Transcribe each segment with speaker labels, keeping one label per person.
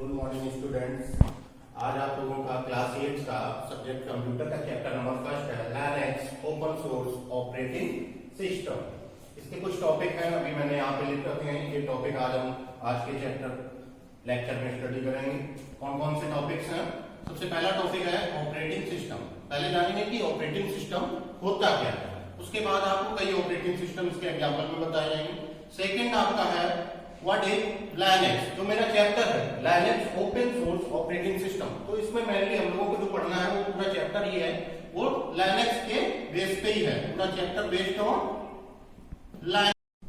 Speaker 1: Good morning students. आज आप लोगों का क्लास 8 का सब्जेक्ट कंप्यूटर का चैप्टर नंबर फर्स्ट है Linux open source operating system. इसके कुछ टॉपिक हैं, अभी मैंने यहाँ पे लिख रखे हैं। ये टॉपिक आज हम आज के चैप्टर लेक्चर में स्टडी करेंगे। कौन कौन से टॉपिक्स हैं? सबसे पहला टॉपिक है ऑपरेटिंग सिस्टम। पहले जानेंगे कि ऑपरेटिंग सिस्टम होता क्या है, उसके बाद आपको कई ऑपरेटिंग सिस्टम इसके एग्जाम्पल में बताए जाएंगे। सेकेंड आपका है व्हाट इज लिनक्स, जो मेरा चैप्टर है Linux open source operating system. तो इसमें मेनली हम लोगों को जो पढ़ना है वो पूरा चैप्टर ये है, वो लिनक्स के बेस पे ही है। पूरा chapter based on Linux.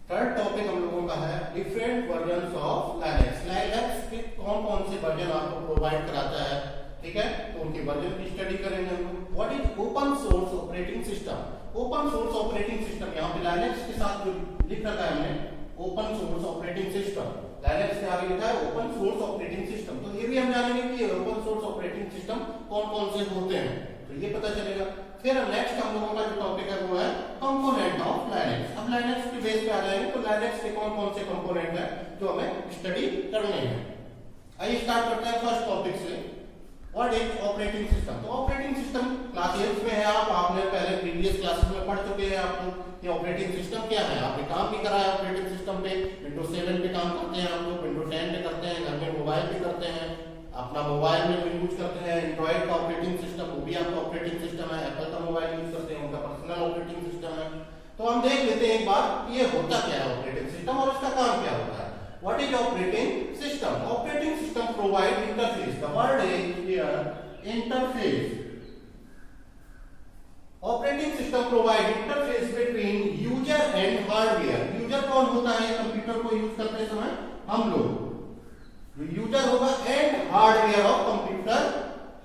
Speaker 1: Third topic हम लोगों का है different version of Linux. Linux के कौन कौन से वर्जन आपको प्रोवाइड कराता है, ठीक है, तो उनके वर्जन की स्टडी करेंगे हम लोग। What is open source operating system. Open source operating system, यहाँ पे लिनक्स के साथ जो लिख रखा है हमने open source operating system, Linux के आगे लिखा है ओपन सोर्स ऑपरेटिंग सिस्टम। तो ये भी हम जानेंगे कि ओपन सोर्स ऑपरेटिंग सिस्टम कौन कौन से होते हैं, तो ये पता चलेगा। फिर नेक्स्ट हम लोगों का जो टॉपिक है वो है कंपोनेंट ऑफ लिनक्स। अब लिनक्स के बेस पे आ जाएंगे तो लिनक्स के कौन कौन से कंपोनेंट है जो हमें स्टडी करने हैं। आइए स्टार्ट करते हैं फर्स्ट टॉपिक से, व्हाट इज ऑपरेटिंग सिस्टम। तो ऑपरेटिंग सिस्टम क्लास 8 में है, आपने पहले प्रीवियस क्लासेस में पढ़ चुके हैं। आप लोग ये ऑपरेटिंग सिस्टम क्या है, आपने काम भी करा है ऑपरेटिंग सिस्टम पे। विंडोज 7 पे काम करते हैं हम लोग, विंडोज 10 पे करते हैं, घर में मोबाइल पे करते हैं, अपना मोबाइल में जो यूज करते हैं एंड्रॉइड का ऑपरेटिंग सिस्टम, वो भी आपका ऑपरेटिंग सिस्टम है। एप्पल का मोबाइल यूज करते हैं, उनका पर्सनल ऑपरेटिंग सिस्टम है। तो हम देख लेते हैं एक बार ये होता क्या है ऑपरेटिंग सिस्टम और इसका काम क्या होता है। What is operating system. Operating system provide interface, the word is here interface. Operating system provide interface between user and hardware. User कौन होता है कंप्यूटर को यूज करते समय? हम लोग। यूजर होगा and hardware of computer.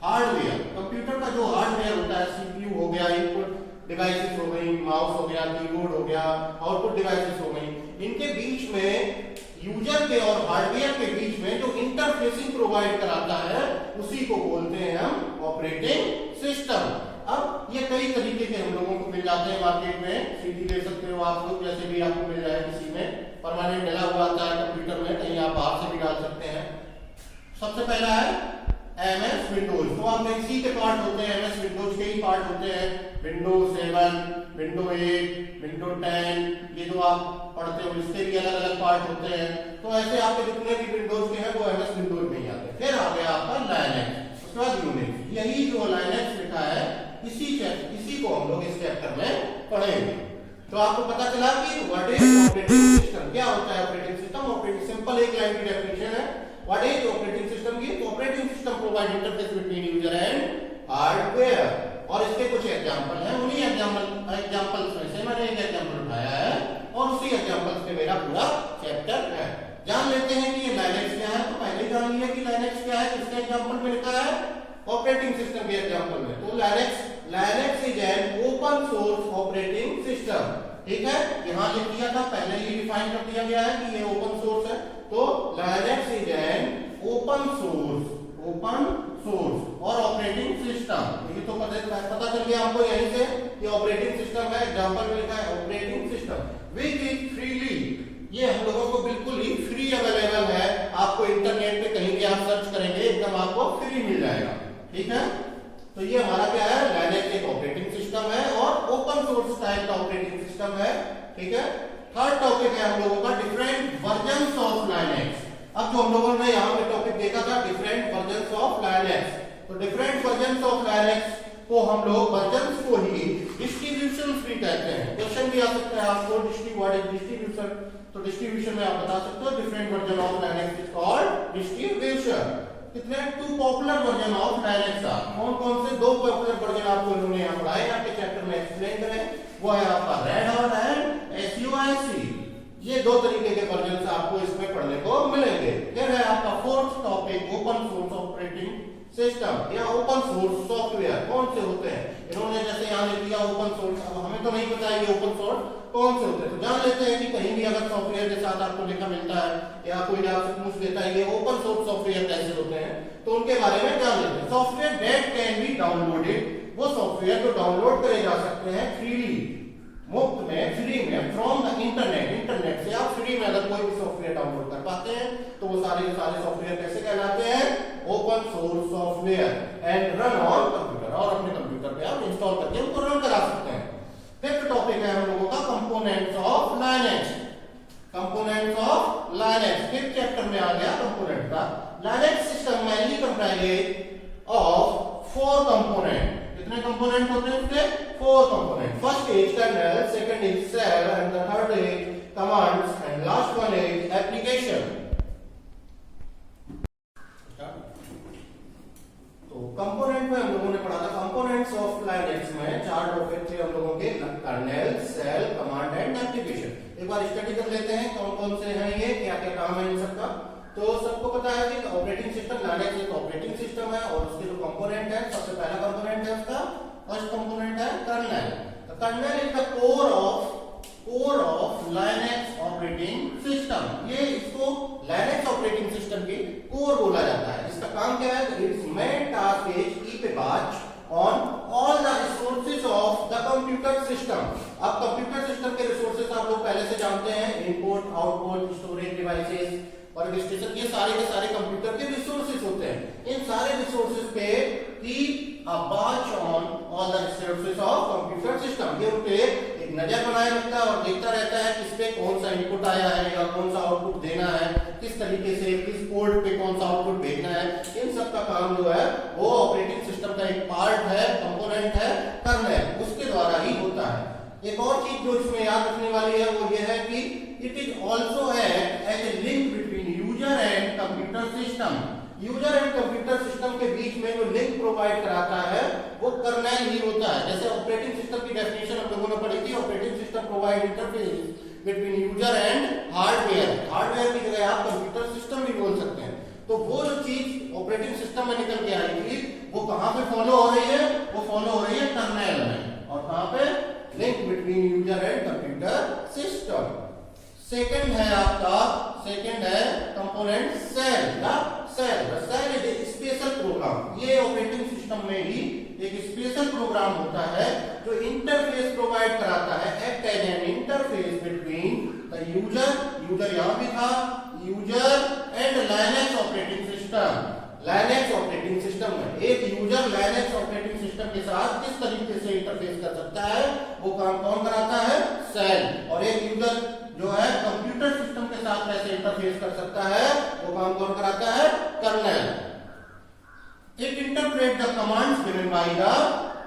Speaker 1: Hardware computer का जो हार्डवेयर होता है, सीपीयू हो गया, इनपुट डिवाइसेस हो गई, माउस हो गया, कीबोर्ड हो गया, आउटपुट डिवाइसेस हो गई, इनके बीच में यूजर के और हार्डवेयर के बीच में जो इंटरफेसिंग प्रोवाइड कराता है उसी को बोलते हैं हम ऑपरेटिंग सिस्टम। अब ये कई तरीके के हम लोगों को मिल जाते हैं मार्केट में। सीडी ले सकते हो आप लोग, जैसे भी आपको मिल जाए, किसी में परमानेंट डला हुआ आता है कंप्यूटर में, कहीं आप बाहर से भी डाल सकते हैं। सबसे पहला है एमएस विंडोज। तो आप इसी के पार्ट होते हैं, एमएस विंडोज के ही पार्ट होते हैं। विंडोज 7, विंडो 8, विंडो 10, ये जो आप पढ़ते हो इसके भी अलग अलग पार्ट होते हैं। तो ऐसे आपके जितने भी विंडोज के हैं वो एमएस विंडोज में ही आते हैं। फिर आ गया आपका लिनक्स, उसके बाद यूनिक्स। यही जो लिनक्स लिखा है इसी को हम लोग इस चैप्टर में पढ़ेंगे। तो आपको पता चला कि व्हाट इज ऑपरेटिंग सिस्टम, क्या होता है ऑपरेटिंग सिस्टम। ऑपरेटिंग सिंपल एक लाइन की डेफिनेशन है व्हाट इज ऑपरेटिंग सिस्टम की। तो operating system provide interface between user and hardware. और इसके कुछ एग्जांपल हैं, उन्हीं एग्जांपल्स में से मैंने एक एग्जांपल उठाया है और उसी एग्जांपल्स पे मेरा पूरा चैप्टर है। जान लेते हैं कि ये लिनक्स क्या है। तो पहले जान लिया कि लिनक्स क्या है, किसके एग्जांपल में लिखा है, ऑपरेटिंग सिस्टम के एग्जांपल में। तो Linux is an open source operating system, ठीक है। यहां लिख दिया था, पहले ही डिफाइन कर दिया गया है कि ये ओपन सोर्स है। तो Linux is an open source और ऑपरेटिंग सिस्टम। ये तो पता चल गया हमको यहीं से कि ऑपरेटिंग सिस्टम है, एग्जांपल में लिखा है operating system which is freely. ये हम लोगों को बिल्कुल ही फ्री अवेलेबल है। आपको इंटरनेट पे कहीं भी आप सर्च करेंगे एकदम आपको फ्री मिल जाएगा, ठीक है। तो ये हमारा क्या है, लिनक्स एक ऑपरेटिंग सिस्टम है और ओपन सोर्स टाइप का ऑपरेटिंग सिस्टम है, ठीक है। थर्ड टॉपिक है हम लोगों का डिफरेंट वर्जन्स ऑफ लिनक्स। अब जो हम लोगों ने यहाँ पे टॉपिक देखा था डिफरेंट वर्जन्स ऑफ लिनक्स, तो डिफरेंट वर्जन्स ऑफ लिनक्स को हम लोग वर्जन्स को ही डिस्ट्रीब्यूशंस भी कहते हैं। क्वेश्चन भी आ सकता है आपको, व्हाट इज डिस्ट्रीब्यूशन। तो डिस्ट्रीब्यूशन में आप बता सकते हो different version of Linux is called distribution. कितने two popular version of Linux are. कौन कौन से? दो पॉपुलर वर्जन आपको इन्होंने यहाँ पढ़ाए, यहाँ के चैप्टर में एक्सप्लेन करें। वो है आपका रेड हॉट एंड SUIC। ये दो तरीके के वर्जन आपको इसमें पढ़ने को मिलेंगे। फिर है आपका fourth topic open source operating system या ओपन सोर्स सॉफ्टवेयर। कौन से होते हैं? इन्होंने जैसे यहाँ लिख दिया ओपन सोर्स, अब हमें तो नहीं पता है ये ओपन सोर्स कौन से होते हैं। तो जान लेते हैं कि कहीं भी अगर सॉफ्टवेयर के साथ आपको लिखा मिलता है या कोई आपसे पूछ लेता है ये ओपन सोर्स सॉफ्टवेयर कैसे होते हैं, तो उनके बारे में जान लेते हैं। Software that can be downloaded, वो सॉफ्टवेयर जो डाउनलोड करे जा सकते हैं फ्रीली, मुफ्त में, फ्री में, फ्रॉम द इंटरनेट, इंटरनेट से आप फ्री में अगर कोई भी सॉफ्टवेयर डाउनलोड कर पाते हैं तो वो सारे के सारे सॉफ्टवेयर कैसे कहलाते हैं? Open source software and run on computer, और अपने कंप्यूटर पे आप इंस्टॉल करके उनको रन करा सकते हैं। फिफ्थ टॉपिक है हम लोगों का components of Linux, components of Linux. Fifth chapter में आ गया कंपोनेंट का। Linux system mainly comprises of 4 component. कितने कंपोनेंट होते हैं उसके? 4 component. First is kernel, second is shell and the third is commands and last one is application. तो component में हम लोगों ने पढ़ा था कंपोनेंट्स ऑफ लाइनेक्स में 4 टॉपिक थे हम लोगों के, kernel, shell, command and application. एक बार स्टडी कर लेते हैं कौन कौन से हैं ये, क्या क्या काम है इन सबका। तो सबको पता है कि ऑपरेटिंग सिस्टम, लाइनेक्स एक ऑपरेटिंग सिस्टम है और उसके जो कंपोनेंट है, सबसे पहला कंपोनेंट है उसका, फर्स्ट कंपोनेंट है kernel. The kernel is the core of Linux operating system. ये इसको लाइनेक्स ऑपरेटिंग सिस्टम की कोर बोला जाता है। इसका काम क्या है? It's main task is keep a watch on all the resources of the computer system. अब कंप्यूटर सिस्टम के रिसोर्सेज आप लोग पहले से जानते हैं, इनपुट, आउटपुट, स्टोरेज डिवाइसेस और रजिस्ट्रेशन, ये सारे के सारे कंप्यूटर के रिसोर्सेज होते हैं। इन सारे रिसोर्सेज पे keep a watch on all the resources of computer system. ये उनपे एक नजर बनाए रखता है और देखता रहता है किस पे कौन सा इनपुट आया है या कौन सा आउटपुट देना है, किस तरीके से किस पोर्ट पे कौन सा आउटपुट भेजना है। इन सब का काम जो है वो ऑपरेटिंग सिस्टम का एक पार्ट है, कंपोनेंट है कर्नेल, उसके द्वारा ही होता है। एक और चीज जो इसमें याद रखने वाली है वो ये है कि it is also act as a link between user and computer system. User and computer system के बीच में जो लिंक प्रोवाइड कराता है वो कर्नेल ही होता है। जैसे ऑपरेटिंग सिस्टम की डेफिनेशन हम लोगों ने पढ़ी थी, operating system provide interface between user and hardware. Hardware की जगह आप कंप्यूटर सिस्टम भी बोल सकते हैं। तो वो जो चीज ऑपरेटिंग सिस्टम में निकल के आई थी वो कहां पे फॉलो हो रही है? वो फॉलो हो रही है कर्नेल में। और कहां पे? Link between user and computer system. Second है आपका, सेकंड है component shell. Shell is a special program. ये ऑपरेटिंग सिस्टम में ही एक स्पेशल प्रोग्राम होता है जो इंटरफेस प्रोवाइड कराता है, act as an interface between the user यहां भी था, user and Linux operating system. Linux operating system में एक यूजर लाइनेक्स ऑपरेटिंग सिस्टम के साथ किस तरीके से इंटरफेस कर सकता है वो काम कौन कराता है? सेल। और एक यूजर जो है कंप्यूटर सिस्टम के साथ कैसे इंटरफेस कर सकता है वो काम कौन कराता है? Kernel. It interpret the commands given by the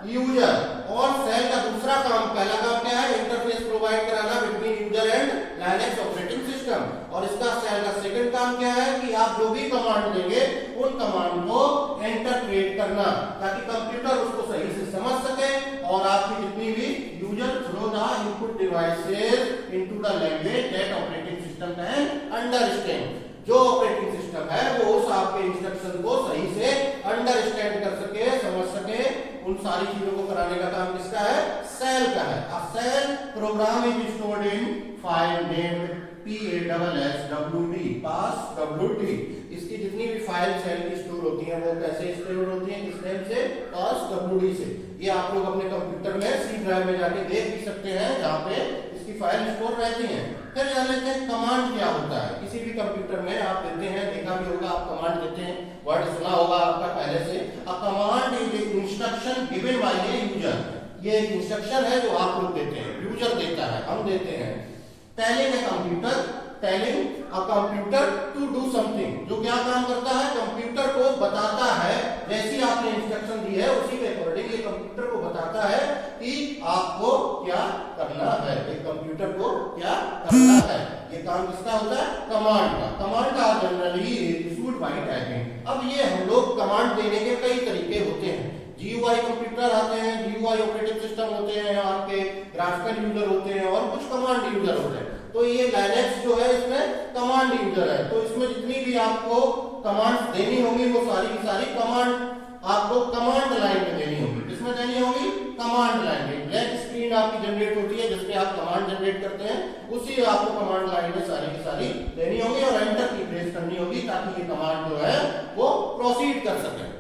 Speaker 1: user. और सेल का दूसरा काम, पहला काम क्या है? इंटरफेस प्रोवाइड कराना between user and Linux operating system. और इसका सेल का सेकंड काम क्या है कि आप जो भी कमांड देंगे उन कमांड को इंटरप्रेट करना ताकि कंप्यूटर उसको सही से समझ सके और आपकी जितनी भी user through the input devices into the language that operating system can understand. जो ऑपरेटिंग सिस्टम है वो उस आपके इंस्ट्रक्शन को सही से अंडरस्टैंड कर सके, समझ सके, उन सारी चीजों को कराने का काम किसका है? सेल का है। अब shell program is stored in file named PASSWD, PASSWD। इसकी जितनी भी फाइल सेल की स्टोर होती है वो कैसे स्टोर होती है? किस नेम से? PASSWD से। ये आप लोग अपने कंप्यूटर में सी ड्राइव में जाके देख भी सकते हैं जहाँ पे इसकी फाइल स्टोर रहती है। फिर जान लेते हैं कमांड क्या होता है। किसी भी कंप्यूटर में आप देते हैं, देखा भी होगा, आप कमांड देते हैं, वर्ड सुना होगा आपका पहले से। A command is instruction given by a user. ये एक इंस्ट्रक्शन है जो आप लोग देते हैं, यूजर देता है, हम देते हैं। Telling a computer, telling a computer to do something, जो क्या काम करता है? कंप्यूटर को बताता है, जैसी आपने इंस्ट्रक्शन दी है उसी के अकॉर्डिंग ये कंप्यूटर को बताता है कि आपको क्या करना है, एक कंप्यूटर को क्या करना है। ये काम किसका होता है? कमांड का। कमांड का जनरली इशूड बाय टाइपिंग। अब ये हम लोग कमांड देने के कई तरीके होते हैं। GUI कंप्यूटर आते हैं, GUI ऑपरेटिंग सिस्टम होते हैं, आपके ग्राफिकल यूजर होते हैं और कुछ कमांड यूजर होते हैं। तो ये लाइनेक्स जो है इसमें कमांड यूजर है। तो इसमें जितनी भी आपको कमांड देनी होगी वो सारी की सारी कमांड आपको कमांड लाइन में देनी होगी। किसमें देनी होगी? कमांड लाइन में। ब्लैंक स्क्रीन आपकी जनरेट होती है जिसपे आप कमांड जनरेट करते हैं, उसी आपको कमांड लाइन में सारी की सारी देनी होगी और एंटर की प्रेस करनी होगी ताकि ये कमांड जो है वो प्रोसीड कर सके।